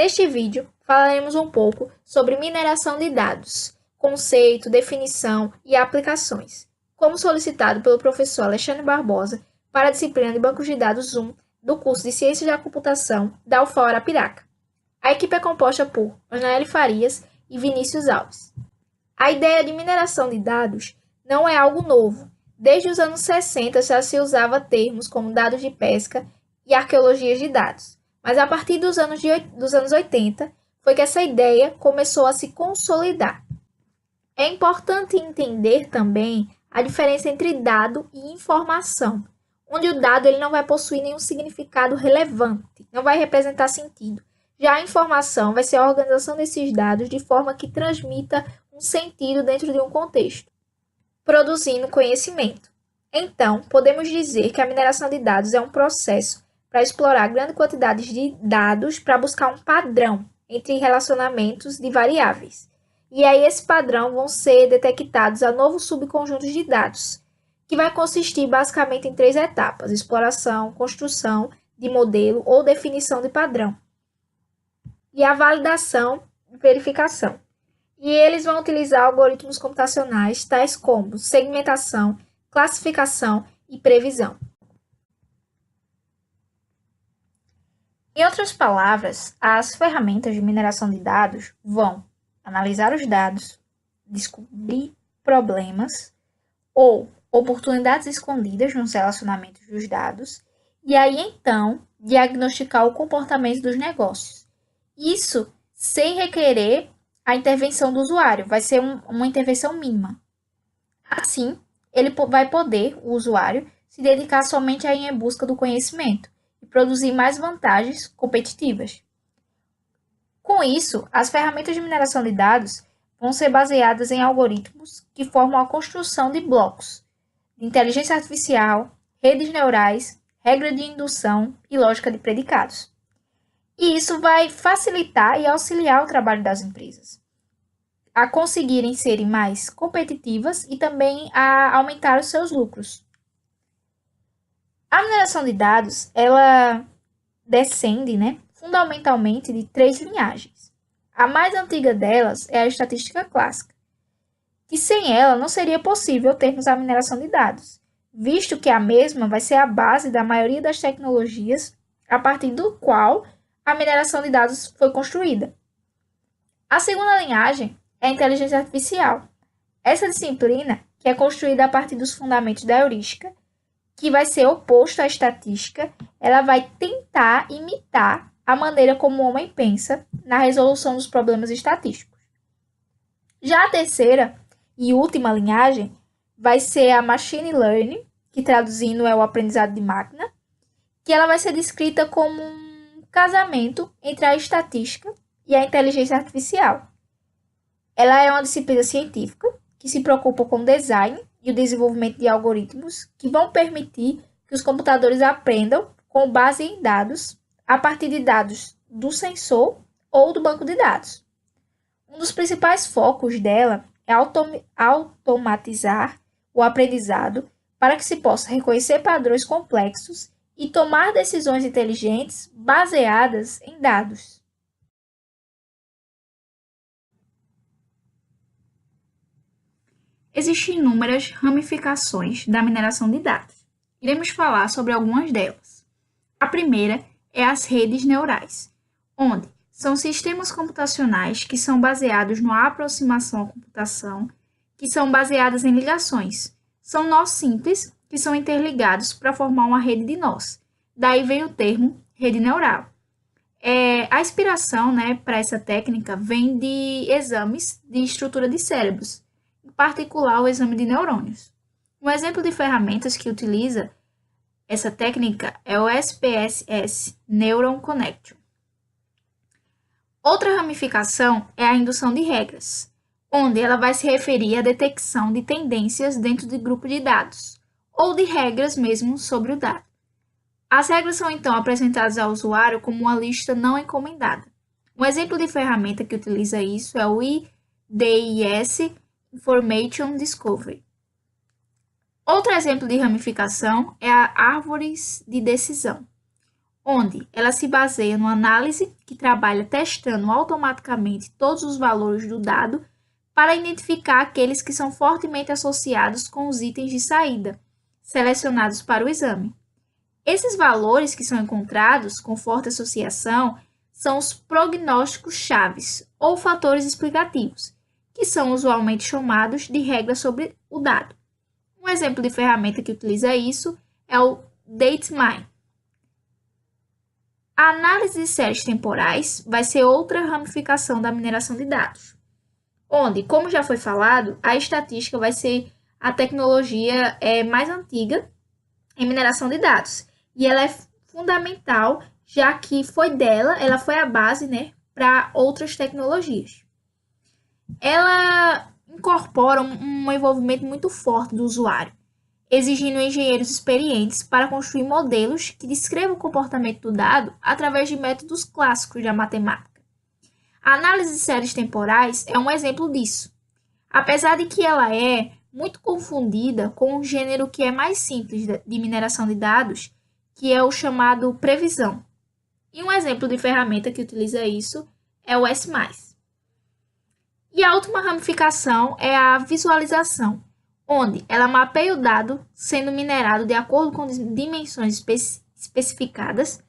Neste vídeo, falaremos um pouco sobre mineração de dados, conceito, definição e aplicações, como solicitado pelo professor Alexandre Barbosa para a disciplina de Bancos de Dados 1 do curso de Ciências da Computação da UFAL Arapiraca. A equipe é composta por Anaele Farias e Vinícius Alves. A ideia de mineração de dados não é algo novo. Desde os anos 60 já se usava termos como dados de pesca e arqueologias de dados. Mas a partir dos anos 80 foi que essa ideia começou a se consolidar. É importante entender também a diferença entre dado e informação, onde o dado ele não vai possuir nenhum significado relevante, não vai representar sentido. Já a informação vai ser a organização desses dados de forma que transmita um sentido dentro de um contexto, produzindo conhecimento. Então, podemos dizer que a mineração de dados é um processo para explorar grandes quantidades de dados para buscar um padrão entre relacionamentos de variáveis. E aí esse padrão vão ser detectados a novos subconjuntos de dados, que vai consistir basicamente em 3 etapas: exploração, construção de modelo ou definição de padrão, e a validação e verificação. E eles vão utilizar algoritmos computacionais tais como segmentação, classificação e previsão. Em outras palavras, as ferramentas de mineração de dados vão analisar os dados, descobrir problemas ou oportunidades escondidas nos relacionamentos dos dados e aí então diagnosticar o comportamento dos negócios. Isso sem requerer a intervenção do usuário, vai ser uma intervenção mínima. Assim, ele vai poder, o usuário, se dedicar somente a ir em busca do conhecimento e produzir mais vantagens competitivas. Com isso, as ferramentas de mineração de dados vão ser baseadas em algoritmos que formam a construção de blocos de inteligência artificial, redes neurais, regra de indução e lógica de predicados. E isso vai facilitar e auxiliar o trabalho das empresas a conseguirem serem mais competitivas e também a aumentar os seus lucros. A mineração de dados, ela descende, fundamentalmente de 3 linhagens. A mais antiga delas é a estatística clássica, que sem ela não seria possível termos a mineração de dados, visto que a mesma vai ser a base da maioria das tecnologias a partir do qual a mineração de dados foi construída. A segunda linhagem é a inteligência artificial. Essa disciplina, que é construída a partir dos fundamentos da heurística, que vai ser oposto à estatística, ela vai tentar imitar a maneira como o homem pensa na resolução dos problemas estatísticos. Já a terceira e última linhagem vai ser a machine learning, que traduzindo é o aprendizado de máquina, que ela vai ser descrita como um casamento entre a estatística e a inteligência artificial. Ela é uma disciplina científica que se preocupa com o design e o desenvolvimento de algoritmos que vão permitir que os computadores aprendam com base em dados, a partir de dados do sensor ou do banco de dados. Um dos principais focos dela é automatizar o aprendizado para que se possa reconhecer padrões complexos e tomar decisões inteligentes baseadas em dados. Existem inúmeras ramificações da mineração de dados. Iremos falar sobre algumas delas. A primeira é as redes neurais, onde são sistemas computacionais que são baseados na aproximação à computação, que são baseadas em ligações. São nós simples que são interligados para formar uma rede de nós. Daí vem o termo rede neural. A inspiração para essa técnica vem de exames de estrutura de cérebros, em particular o exame de neurônios. Um exemplo de ferramentas que utiliza essa técnica é o SPSS Neuron Connection. Outra ramificação é a indução de regras, onde ela vai se referir à detecção de tendências dentro de grupo de dados, ou de regras mesmo sobre o dado. As regras são então apresentadas ao usuário como uma lista não encomendada. Um exemplo de ferramenta que utiliza isso é o IDIS Information Discovery. Outro exemplo de ramificação é a árvores de decisão, onde ela se baseia numa análise que trabalha testando automaticamente todos os valores do dado para identificar aqueles que são fortemente associados com os itens de saída, selecionados para o exame. Esses valores que são encontrados com forte associação são os prognósticos chaves ou fatores explicativos, que são usualmente chamados de regras sobre o dado. Um exemplo de ferramenta que utiliza isso é o DateMine. A análise de séries temporais vai ser outra ramificação da mineração de dados, onde, como já foi falado, a estatística vai ser a tecnologia mais antiga em mineração de dados. E ela é fundamental, já que ela foi a base, né, para outras tecnologias. Ela incorpora um envolvimento muito forte do usuário, exigindo engenheiros experientes para construir modelos que descrevam o comportamento do dado através de métodos clássicos da matemática. A análise de séries temporais é um exemplo disso. Apesar de que ela é muito confundida com um gênero que é mais simples de mineração de dados, que é o chamado previsão. E um exemplo de ferramenta que utiliza isso é o S+. E a última ramificação é a visualização, onde ela mapeia o dado sendo minerado de acordo com dimensões especificadas,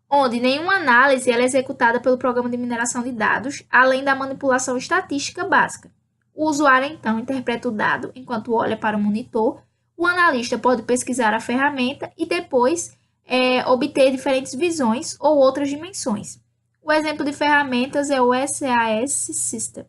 onde nenhuma análise é executada pelo programa de mineração de dados, além da manipulação estatística básica. O usuário, então, interpreta o dado enquanto olha para o monitor, o analista pode pesquisar a ferramenta e depois obter diferentes visões ou outras dimensões. O exemplo de ferramentas é o SAS System.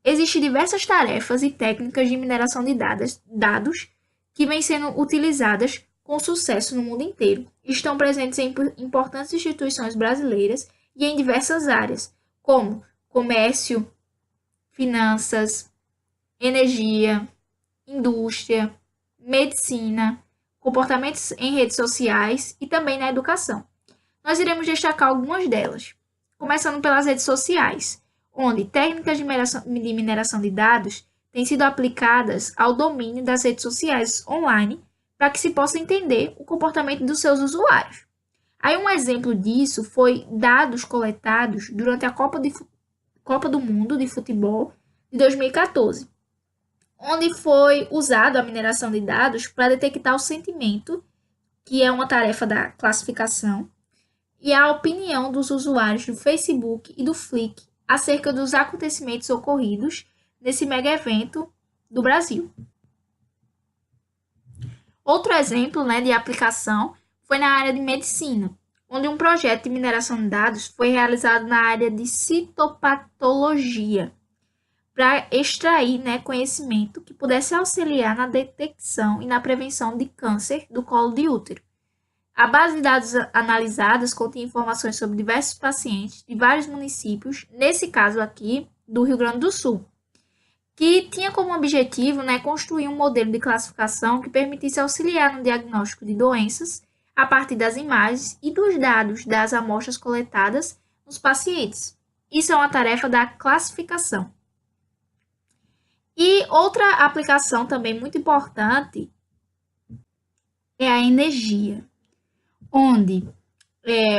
Existem diversas tarefas e técnicas de mineração de dados que vêm sendo utilizadas com sucesso no mundo inteiro. Estão presentes em importantes instituições brasileiras e em diversas áreas, como comércio, finanças, energia, indústria, medicina, comportamentos em redes sociais e também na educação. Nós iremos destacar algumas delas, começando pelas redes sociais, onde técnicas de mineração de dados têm sido aplicadas ao domínio das redes sociais online para que se possa entender o comportamento dos seus usuários. Aí um exemplo disso foi dados coletados durante a Copa do Mundo de Futebol de 2014, onde foi usado a mineração de dados para detectar o sentimento, que é uma tarefa da classificação, e a opinião dos usuários do Facebook e do Flickr acerca dos acontecimentos ocorridos nesse mega evento do Brasil. Outro exemplo, de aplicação foi na área de medicina, onde um projeto de mineração de dados foi realizado na área de citopatologia, para extrair conhecimento que pudesse auxiliar na detecção e na prevenção de câncer do colo de útero. A base de dados analisadas continha informações sobre diversos pacientes de vários municípios, nesse caso aqui, do Rio Grande do Sul, que tinha como objetivo construir um modelo de classificação que permitisse auxiliar no diagnóstico de doenças a partir das imagens e dos dados das amostras coletadas nos pacientes. Isso é uma tarefa da classificação. E outra aplicação também muito importante é a energia, onde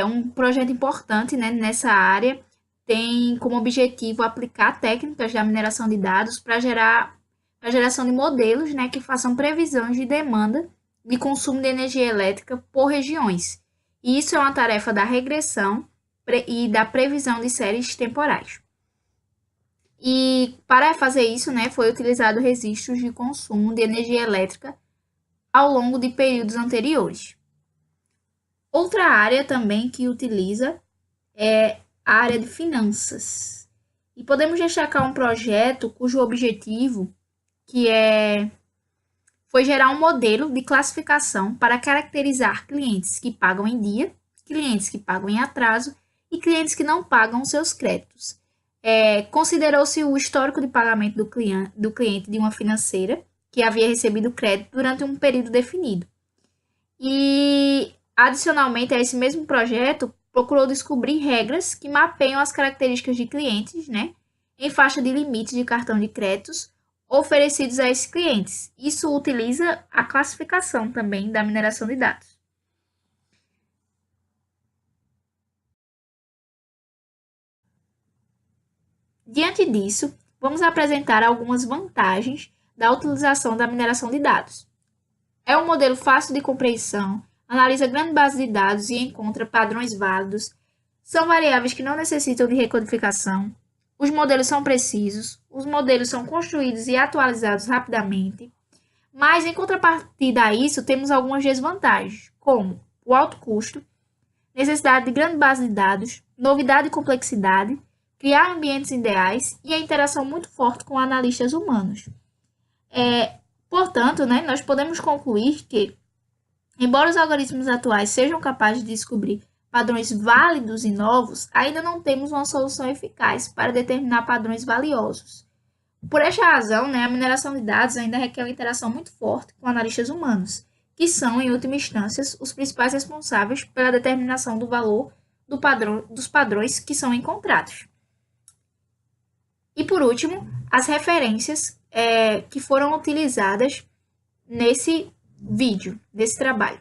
um projeto importante nessa área tem como objetivo aplicar técnicas da mineração de dados para a geração de modelos que façam previsões de demanda de consumo de energia elétrica por regiões. E isso é uma tarefa da regressão e da previsão de séries temporais. E para fazer isso, foi utilizado registros de consumo de energia elétrica ao longo de períodos anteriores. Outra área também que utiliza é a área de finanças. E podemos destacar um projeto cujo objetivo foi gerar um modelo de classificação para caracterizar clientes que pagam em dia, clientes que pagam em atraso e clientes que não pagam seus créditos. Considerou-se o histórico de pagamento do cliente de uma financeira que havia recebido crédito durante um período definido. E, adicionalmente a esse mesmo projeto, procurou descobrir regras que mapeiam as características de clientes, em faixa de limite de cartão de créditos oferecidos a esses clientes. Isso utiliza a classificação também da mineração de dados. Diante disso, vamos apresentar algumas vantagens da utilização da mineração de dados. É um modelo fácil de compreensão, analisa grande base de dados e encontra padrões válidos, são variáveis que não necessitam de recodificação, os modelos são precisos, os modelos são construídos e atualizados rapidamente, mas em contrapartida a isso temos algumas desvantagens, como o alto custo, necessidade de grande base de dados, novidade e complexidade, criar ambientes ideais e a interação muito forte com analistas humanos. Portanto, nós podemos concluir que, embora os algoritmos atuais sejam capazes de descobrir padrões válidos e novos, ainda não temos uma solução eficaz para determinar padrões valiosos. Por esta razão, a mineração de dados ainda requer uma interação muito forte com analistas humanos, que são, em última instância, os principais responsáveis pela determinação do valor dos padrões que são encontrados. E, por último, as referências que foram utilizadas nesse vídeo, nesse trabalho.